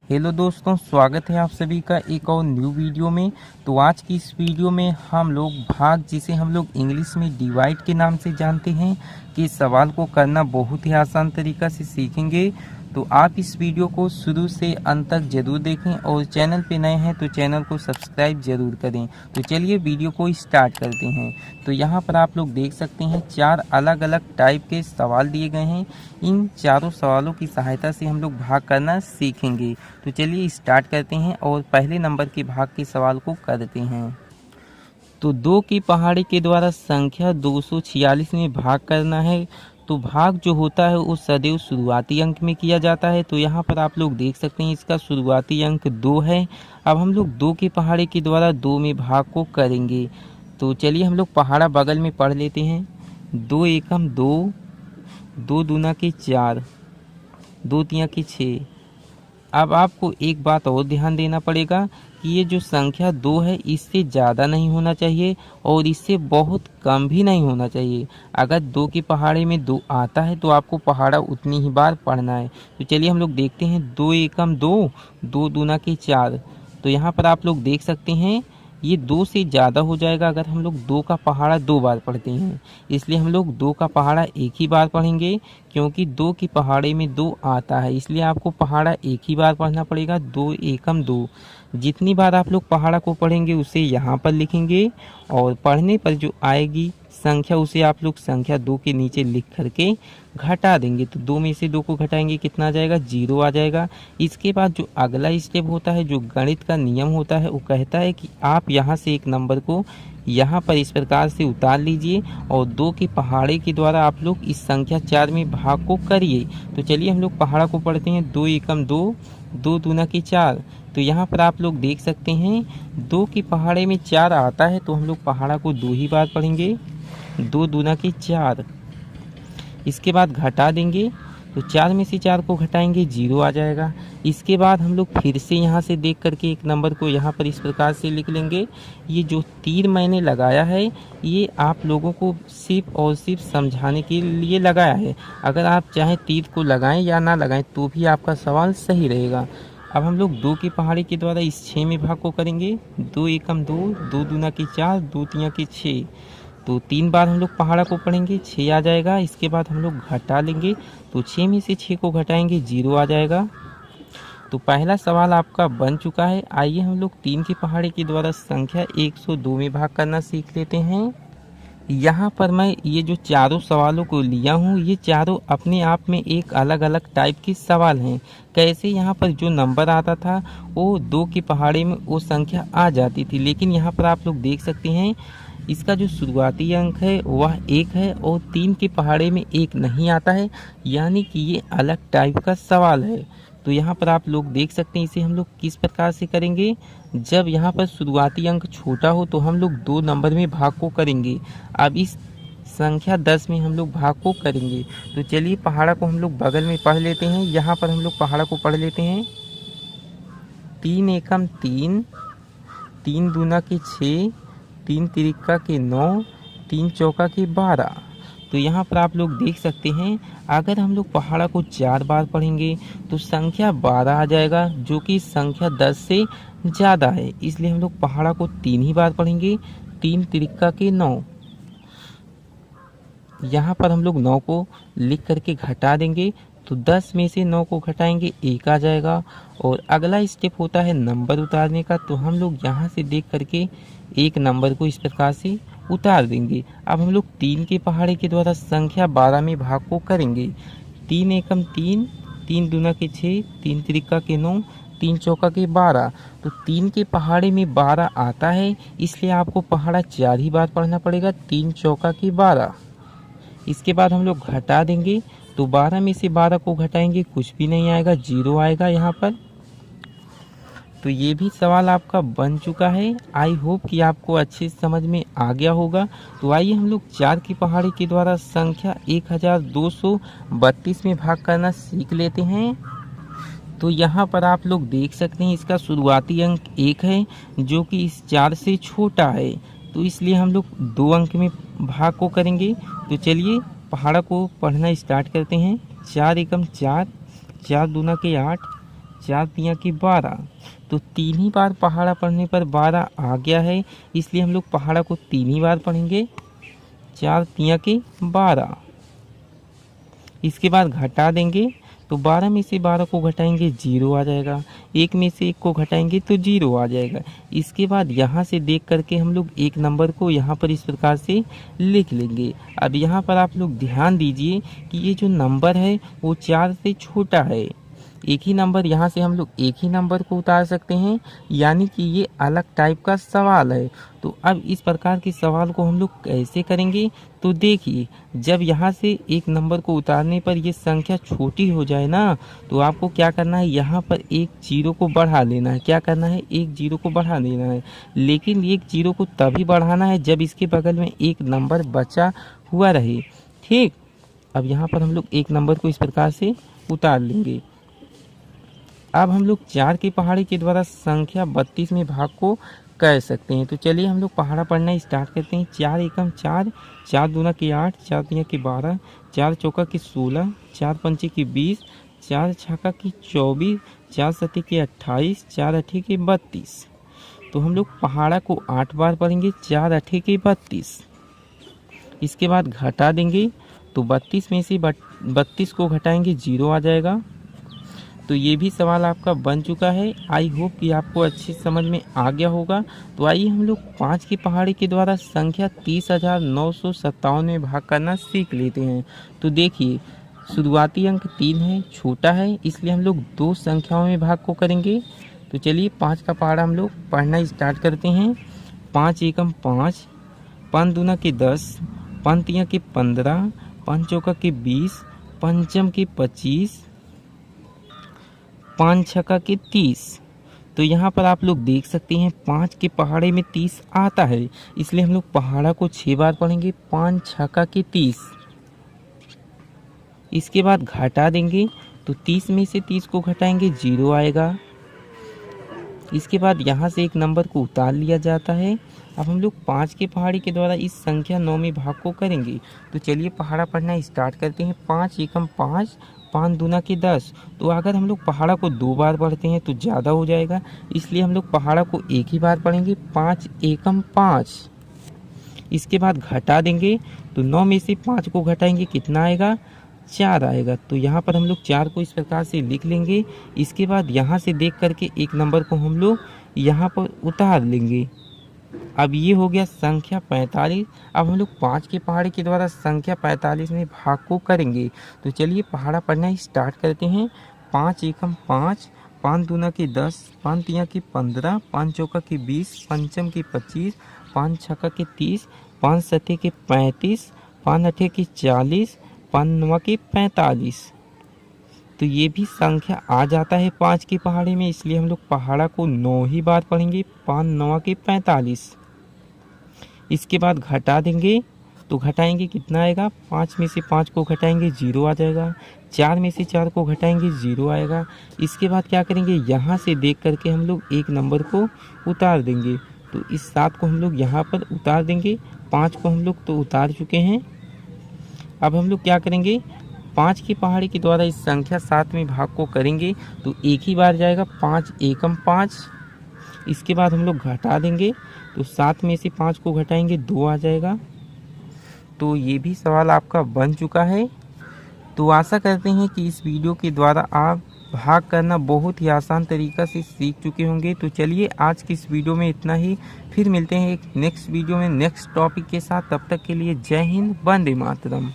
Hello दोस्तों, स्वागत है आप सभी का एक और न्यू वीडियो में। तो आज की इस वीडियो में हम लोग भाग, जिसे हम लोग इंग्लिश में डिवाइड के नाम से जानते हैं, कि इस सवाल को करना बहुत ही आसान तरीका से सीखेंगे। तो आप इस वीडियो को शुरू से अंत तक जरूर देखें और चैनल पे नए हैं तो चैनल को सब्सक्राइब जरूर करें। तो चलिए वीडियो को स्टार्ट करते हैं। तो यहाँ पर आप लोग देख सकते हैं 4 अलग अलग टाइप के सवाल दिए गए हैं। इन चारों सवालों की सहायता से हम लोग भाग करना सीखेंगे। तो चलिए स्टार्ट करते हैं और पहले नंबर के भाग के सवाल को करते हैं। तो 2 की पहाड़ी के द्वारा संख्या 246 में भाग करना है। तो भाग जो होता है वो सदैव शुरुआती अंक में किया जाता है। तो यहाँ पर आप लोग देख सकते हैं इसका शुरुआती अंक 2 है। अब हम लोग 2 की पहाड़ी के द्वारा 2 में भाग को करेंगे। तो चलिए हम लोग पहाड़ा बगल में पढ़ लेते हैं। 2 एकम 2, 2 दूना के 4, 2 तिया के 6। अब आपको एक बात और ध्यान देना पड़ेगा कि ये जो संख्या 2 है इससे ज़्यादा नहीं होना चाहिए और इससे बहुत कम भी नहीं होना चाहिए। अगर 2 की पहाड़े में 2 आता है तो आपको पहाड़ा उतनी ही बार पढ़ना है। तो चलिए हम लोग देखते हैं। 2 एकम 2, 2 दूना के 4। तो यहाँ पर आप लोग देख सकते हैं ये 2 से ज़्यादा हो जाएगा अगर हम लोग 2 का पहाड़ा 2 बार पढ़ते हैं। इसलिए हम लोग 2 का पहाड़ा एक ही बार पढ़ेंगे, क्योंकि 2 की पहाड़े में 2 आता है। इसलिए आपको पहाड़ा एक ही बार पढ़ना पड़ेगा। 2 एकम 2। जितनी बार आप लोग पहाड़ा को पढ़ेंगे उसे यहाँ पर लिखेंगे और पढ़ने पर जो आएगी संख्या उसे आप लोग संख्या 2 के नीचे लिख करके घटा देंगे। तो 2 में से 2 को घटाएंगे, कितना आ जाएगा? 0 आ जाएगा। इसके बाद जो अगला स्टेप होता है, जो गणित का नियम होता है, वो कहता है कि आप यहाँ से एक नंबर को यहाँ पर इस प्रकार से उतार लीजिए और 2 के पहाड़े के द्वारा आप लोग इस संख्या 4 में भाग को करिए। तो चलिए हम लोग पहाड़ा को पढ़ते हैं। 2 एकम 2, 2 दूना के 4। तो यहाँ पर आप लोग देख सकते हैं 2 की पहाड़े में 4 आता है तो हम लोग पहाड़ा को 2 ही बार पढ़ेंगे। 2 दूना के 4। इसके बाद घटा देंगे। तो 4 में से 4 को घटाएंगे, 0 आ जाएगा। इसके बाद हम लोग फिर से यहाँ से देख करके एक नंबर को यहाँ पर इस प्रकार से लिख लेंगे। ये जो तीर मैंने लगाया है ये आप लोगों को सिर्फ और सिर्फ समझाने के लिए लगाया है। अगर आप चाहें तीर को लगाएं या ना लगाएं तो भी आपका सवाल सही रहेगा। अब हम लोग 2 की पहाड़ी के द्वारा इस 6 में भाग को करेंगे। 2 एकम 2, 2 दूना के 4, 2 तिया के 6। तो 3 बार हम लोग पहाड़ा को पढ़ेंगे, 6 आ जाएगा। इसके बाद हम लोग घटा लेंगे। तो 6 में से 6 को घटाएंगे, 0 आ जाएगा। तो पहला सवाल आपका बन चुका है। आइए हम लोग 3 की पहाड़ी के द्वारा संख्या 102 में भाग करना सीख लेते हैं। यहाँ पर मैं ये जो चारों सवालों को लिया हूँ ये चारों अपने आप में एक अलग अलग टाइप के सवाल हैं। कैसे? यहाँ पर जो नंबर आता था वो 2 की पहाड़ी में वो संख्या आ जाती थी, लेकिन यहाँ पर आप लोग देख सकते हैं इसका जो शुरुआती अंक है वह 1 है और 3 के पहाड़े में 1 नहीं आता है, यानी कि ये अलग टाइप का सवाल है। तो यहाँ पर आप लोग देख सकते हैं इसे हम लोग किस प्रकार से करेंगे। जब यहाँ पर शुरुआती अंक छोटा हो तो हम लोग 2 नंबर में भाग को करेंगे। अब इस संख्या 10 में हम लोग भाग को करेंगे। तो चलिए पहाड़ा को हम लोग बगल में पढ़ लेते हैं। यहाँ पर हम लोग पहाड़ा को पढ़ लेते हैं। 3 एकम 3, 3 दूना के 6, 3 तिरिक्का के 9, 3 चौका के 12। तो यहाँ पर आप लोग देख सकते हैं अगर हम लोग पहाड़ा को 4 बार पढ़ेंगे तो संख्या 12 आ जाएगा, जो कि संख्या 10 से ज़्यादा है। इसलिए हम लोग पहाड़ा को 3 ही बार पढ़ेंगे। 3 तिरिक्का के 9। यहाँ पर हम लोग 9 को लिख करके घटा देंगे। तो 10 में से 9 को घटाएंगे, 1 आ जाएगा। और अगला स्टेप होता है नंबर उतारने का। तो हम लोग यहाँ से देख करके एक नंबर को इस प्रकार से उतार देंगे। अब हम लोग 3 के पहाड़े के द्वारा संख्या 12 में भाग को करेंगे। 3 एकम 3, 3 दूना के 6, 3 तिरिक्का के 9, 3 चौका के 12। तो 3 के पहाड़े में 12 आता है, इसलिए आपको पहाड़ा 4 ही बार पढ़ना पड़ेगा। 3 चौका के 12। इसके बाद हम लोग घटा देंगे। तो 12 में से 12 को घटाएंगे, कुछ भी नहीं आएगा, 0 आएगा यहाँ पर। तो ये भी सवाल आपका बन चुका है। आई होप कि आपको अच्छे समझ में आ गया होगा। तो आइए हम लोग 4 की पहाड़ी के द्वारा संख्या 1232 में भाग करना सीख लेते हैं। तो यहाँ पर आप लोग देख सकते हैं इसका शुरुआती अंक 1 है, जो कि इस 4 से छोटा है। तो इसलिए हम लोग 2 अंक में भाग को करेंगे। तो चलिए पहाड़ा को पढ़ना स्टार्ट करते हैं। 4 एकम 4, 4 दूना के 8, 4 तिया के 12। तो 3 ही बार पहाड़ा पढ़ने पर 12 आ गया है, इसलिए हम लोग पहाड़ा को 3 ही बार पढ़ेंगे। 4 तिया के 12। इसके बाद घटा देंगे तो 12 में से 12 को घटाएंगे 0 आ जाएगा। 1 में से 1 को घटाएंगे तो 0 आ जाएगा। इसके बाद यहाँ से देख करके हम लोग एक नंबर को यहाँ पर इस प्रकार से लिख लेंगे। अब यहाँ पर आप लोग ध्यान दीजिए कि ये जो नंबर है वो 4 से छोटा है। एक ही नंबर यहाँ से हम लोग एक ही नंबर को उतार सकते हैं, यानी कि ये अलग टाइप का सवाल है। तो अब इस प्रकार के सवाल को हम लोग कैसे करेंगे, तो देखिए, जब यहाँ से एक नंबर को उतारने पर ये संख्या छोटी हो जाए ना, तो आपको क्या करना है, यहाँ पर एक जीरो को बढ़ा लेना है। क्या करना है, एक जीरो को बढ़ा देना है। लेकिन एक जीरो को तभी बढ़ाना है जब इसके बगल में एक नंबर बचा हुआ रहे। ठीक, अब यहाँ पर हम लोग एक नंबर को इस प्रकार से उतार लेंगे। अब हम लोग 4 के पहाड़े के द्वारा संख्या 32 में भाग को कर सकते हैं। तो चलिए हम लोग पहाड़ा पढ़ना स्टार्ट करते हैं। 4 एकम 4, 4 दूना के 8, 4 तिया के 12, 4 चौका के 16, 4 पंचे के 20, 4 छक्का के 24, 4 सत्ते के 28, 4 अठे के 32। तो हम लोग पहाड़ा को 8 बार पढ़ेंगे। 4 अठे के 32। इसके बाद घटा देंगे तो 32 में से 32 को घटाएंगे 0 आ जाएगा। तो ये भी सवाल आपका बन चुका है। आई होप कि आपको अच्छी समझ में आ गया होगा। तो आइए हम लोग 5 के पहाड़े के द्वारा संख्या 30,957 में भाग करना सीख लेते हैं। तो देखिए, शुरुआती अंक 3 है, छोटा है, इसलिए हम लोग 2 संख्याओं में भाग को करेंगे। तो चलिए 5 का पहाड़ा हम लोग पढ़ना स्टार्ट करते हैं। 5 एकम 5, 5 दूना के 10, 5 तिया के 15, 5 चौका के 20, पंचम के 25, 5 छक्का के 30। तो यहाँ पर आप लोग देख सकते हैं 5 के पहाड़े में 30 आता है, इसलिए हम लोग पहाड़ा को 6 बार पढ़ेंगे। 5 छक्का के 30। इसके बाद घटा देंगे तो 30 में से 30 को घटाएंगे 0 आएगा। इसके बाद यहाँ से एक नंबर को उतार लिया जाता है। अब हम लोग 5 के पहाड़े के द्वारा इस संख्या 9 में भाग को करेंगे। तो चलिए पहाड़ा पढ़ना स्टार्ट करते हैं। 5 एकम 5, 5 दूना के 10। तो अगर हम लोग पहाड़ा को 2 बार पढ़ते हैं तो ज़्यादा हो जाएगा, इसलिए हम लोग पहाड़ा को एक ही बार पढ़ेंगे। 5 एकम 5। इसके बाद घटा देंगे तो 9 में से 5 को घटाएंगे, कितना आएगा, 4 आएगा। तो यहाँ पर हम लोग 4 को इस प्रकार से लिख लेंगे। इसके बाद यहाँ से देख करके एक नंबर को हम लोग यहाँ पर उतार लेंगे। अब ये हो गया संख्या 45। अब हम लोग 5 के पहाड़े के द्वारा संख्या 45 में भाग को करेंगे। तो चलिए पहाड़ा पढ़ना स्टार्ट करते हैं। 5 एकम 5, 5 दूना के 10, 5 तिया के 15, 5 चौका के 20, पंचम के 25, 5 छक्का के 30, 5 सत्ते के 35, 5 अठे के 40, 5 नवा के 45। तो ये भी संख्या आ जाता है 5 के पहाड़े में, इसलिए हम लोग पहाड़ा को 9 ही बार पढ़ेंगे। 5 नवा के 45। इसके बाद घटा देंगे तो घटाएंगे, कितना आएगा, 5 में से 5 को घटाएंगे 0 आ जाएगा। 4 में से 4 को घटाएंगे 0 आएगा। इसके बाद क्या करेंगे, यहाँ से देख करके हम लोग एक नंबर को उतार देंगे। तो इस 7 को हम लोग यहाँ पर उतार देंगे। 5 को हम लोग तो उतार चुके हैं। अब हम लोग क्या करेंगे, 5 की पहाड़ी के द्वारा इस संख्या 7 में भाग को करेंगे। तो एक ही बार जाएगा, 5 एकम 5। इसके बाद हम लोग घटा देंगे तो 7 में से 5 को घटाएंगे 2 आ जाएगा। तो ये भी सवाल आपका बन चुका है। तो आशा करते हैं कि इस वीडियो के द्वारा आप भाग करना बहुत ही आसान तरीक़ा से सीख चुके होंगे। तो चलिए आज की इस वीडियो में इतना ही। फिर मिलते हैं एक नेक्स्ट वीडियो में नेक्स्ट टॉपिक के साथ। तब तक के लिए जय हिंद, वंदे मातरम।